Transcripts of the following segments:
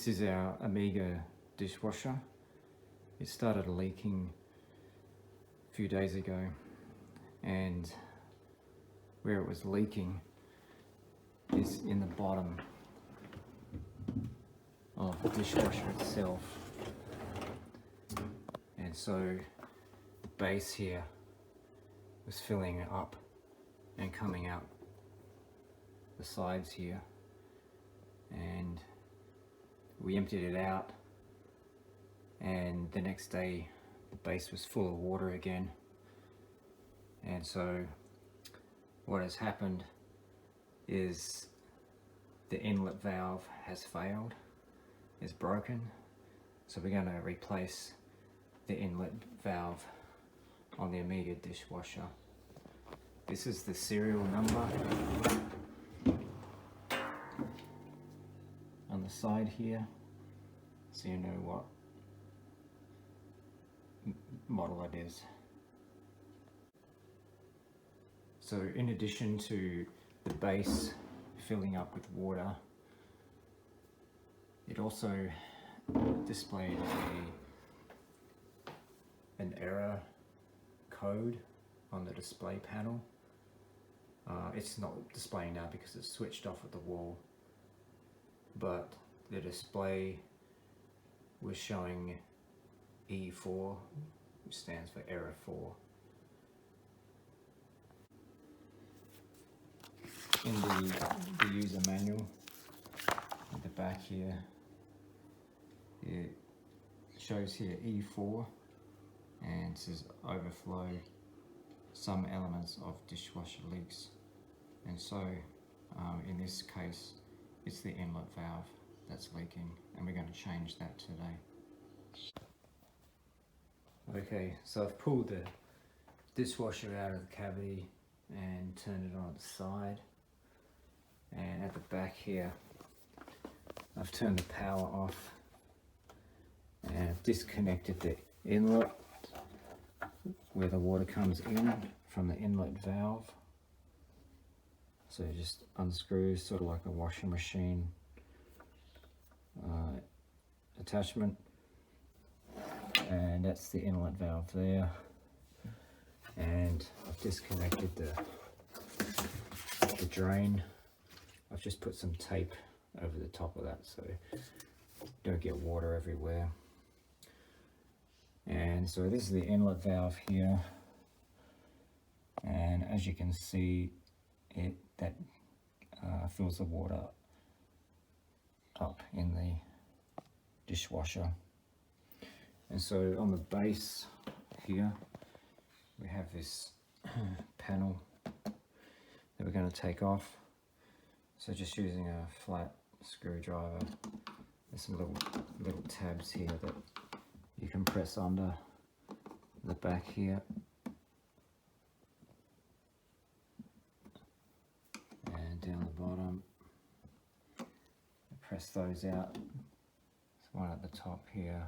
This is our Amiga dishwasher. It started leaking a few days ago, and where it was leaking is in the bottom of the dishwasher itself. And so the base here was filling up and coming out the sides here, and we emptied it out, and the next day the base was full of water again. And so what has happened is the inlet valve has failed, it's broken, so we're going to replace the inlet valve on the Amiga dishwasher. This is the serial number on the side here, so you know what model it is. So in addition to the base filling up with water, it also displayed an error code on the display panel. It's not displaying now because it's switched off at the wall, but the display was showing E4, which stands for error 4. In the user manual at the back here, it shows here E4 and says overflow some elements of dishwasher leaks. And so in this case it's the inlet valve that's leaking, and we're going to change that today. Okay, so I've pulled the dishwasher out of the cavity and turned it on its side, and at the back here I've turned the power off and I've disconnected the inlet where the water comes in from the inlet valve. So it just unscrews, sort of like a washing machine attachment, and that's the inlet valve there. And I've disconnected the drain. I've just put some tape over the top of that so you don't get water everywhere. And so this is the inlet valve here, and as you can see, that fills the water up in the dishwasher. And so on the base here we have this panel that we're going to take off. So just using a flat screwdriver, there's some little tabs here that you can press under the back here, and down the bottom, press those out. There's one at the top here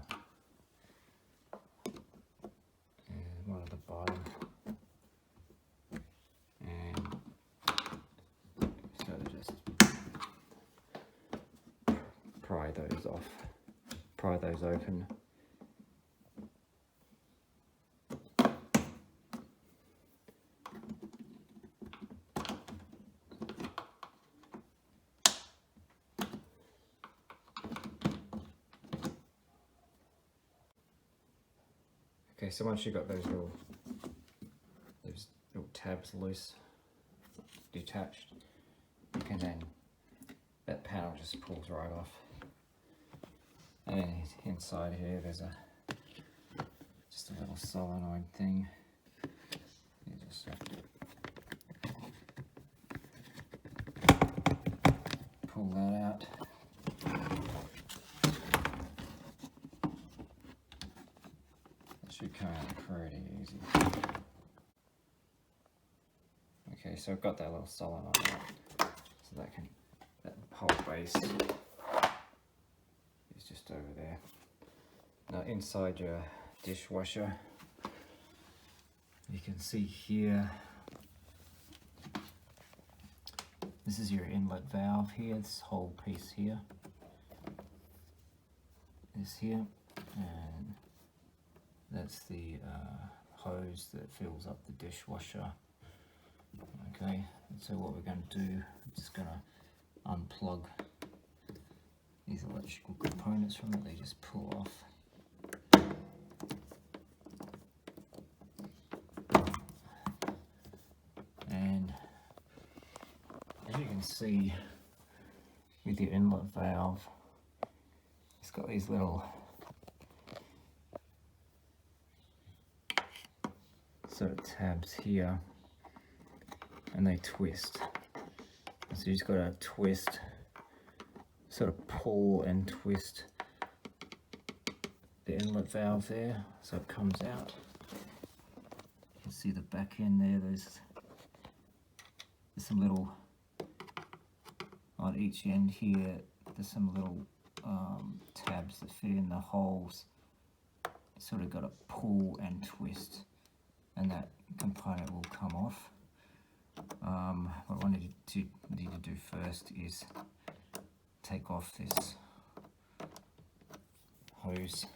and one at the bottom, and so just pry those off, pry those open. Okay, so once you've got those little tabs loose, detached, you can then, that panel just pulls right off. And then inside here there's just a little solenoid thing. You just have to pull that out. Should come out pretty easy. Okay, so I've got that little solenoid out, so that whole base is just over there. Now inside your dishwasher, you can see here, this is your inlet valve here, this whole piece here. this here, and that's the hose that fills up the dishwasher. Okay, and so what we're going to do, I'm just going to unplug these electrical components from it. They just pull off. And as you can see with your inlet valve, it's got these little sort of tabs here, and they twist. So you just got to twist, sort of pull and twist the inlet valve there so it comes out. You can see the back end there, there's some little, on each end here, there's some little tabs that fit in the holes. You sort of got to pull and twist, and that component will come off. What I need to do first is take off this hose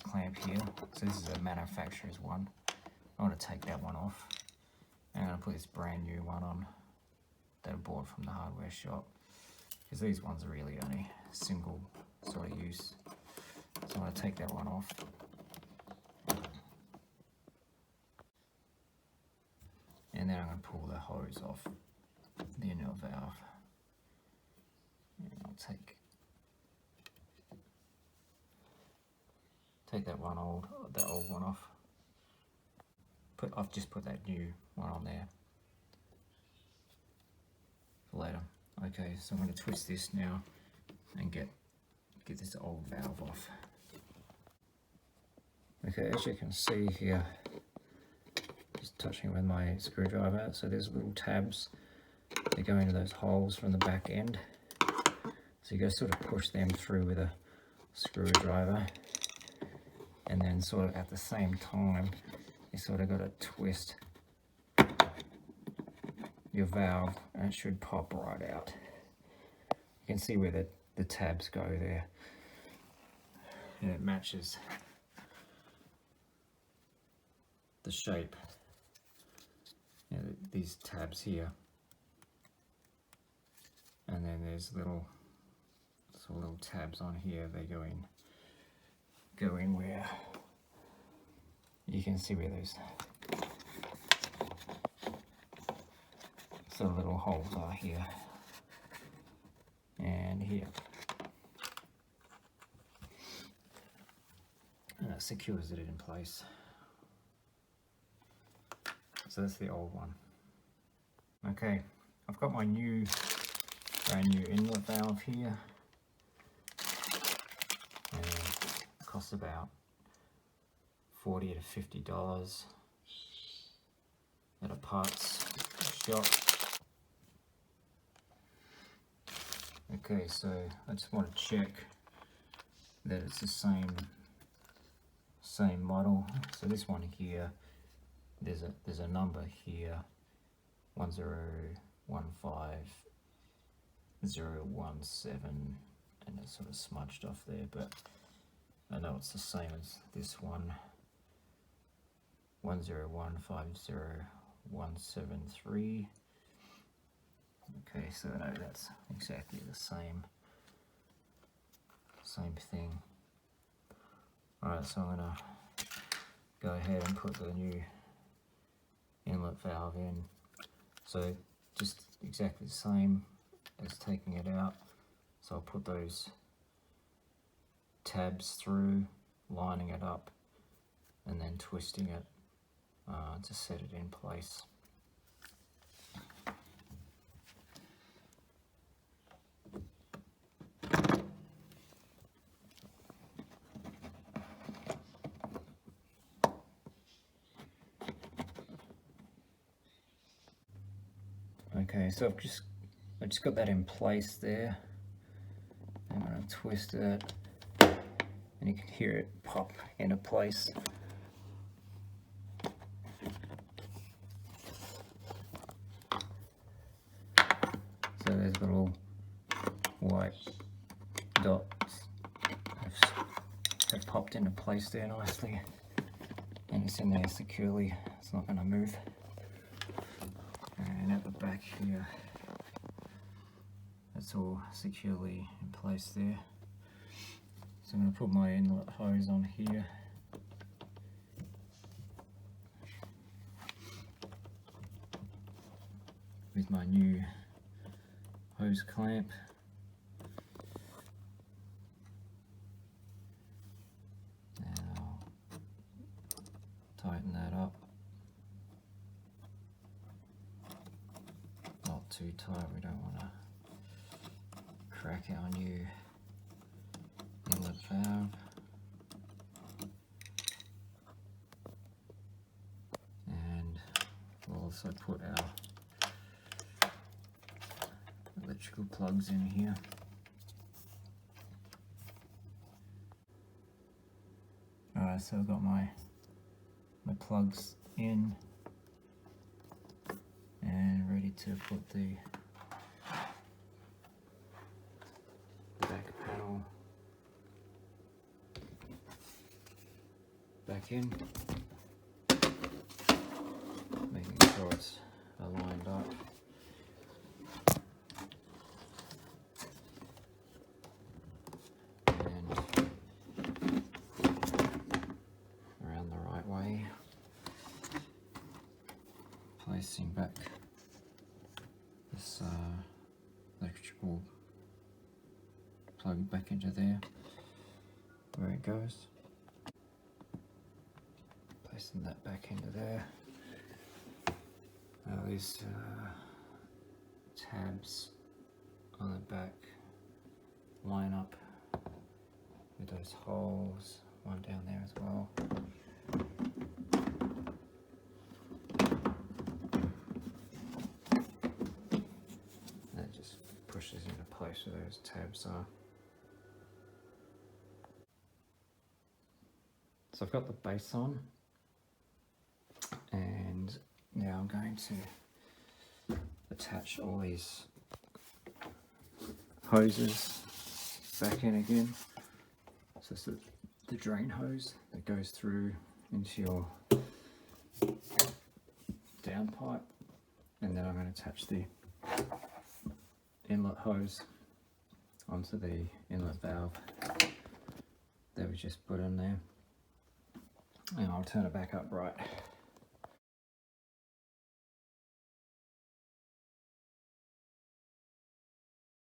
clamp here. So this is a manufacturer's one. I want to take that one off, and I'm going to put this brand new one on that I bought from the hardware shop, because these ones are really only single sort of use. So I'm going to take that one off. And then I'm going to pull the hose off the inlet valve. And I'll take that one old one off. I've just put that new one on there for later. Okay, so I'm going to twist this now and get this old valve off. Okay, as you can see here, just touching with my screwdriver, so there's little tabs that go into those holes from the back end. So you go sort of push them through with a screwdriver, and then sort of at the same time you sort of got to twist your valve, and it should pop right out. You can see where the tabs go there, and it matches the shape. You know, these tabs here, and then there's little tabs on here. They go in where you can see where those sort of little holes are here and here, and it secures it in place. So that's the old one. Okay, I've got my brand new inlet valve here, and it costs about $40 to $50 at a parts shop. Okay, so I just want to check that it's the same model. So this one here, there's a number here, 1015017, and it's sort of smudged off there, but I know it's the same as this one, 1015017. Okay, so I know that's exactly the same thing. Alright, so I'm gonna go ahead and put the new inlet valve in. So just exactly the same as taking it out. So I'll put those tabs through, lining it up, and then twisting it to set it in place. Okay, so I just got that in place there. I'm going to twist it, and you can hear it pop into place. So there's little white dots locked into place there nicely, and it's in there securely, it's not going to move. And at the back here, it's all securely in place there. So I'm going to put my inlet hose on here. With my new hose clamp. And I'll tighten that up. Not too tight, we don't want to crack our new inlet valve. And we'll also put our electrical plugs in here. Alright, so I've got my plugs in and ready to put the back panel back in, making sure it's aligned up. Placing back this electrical plug back into there where it goes. Placing that back into there. Now these tabs on the back line up with those holes, one down there as well. Pushes into place where those tabs are. So I've got the base on, and now I'm going to attach all these hoses back in again. So it's the drain hose that goes through into your downpipe, and then I'm going to attach the inlet hose onto the inlet valve that we just put in there, and I'll turn it back up right.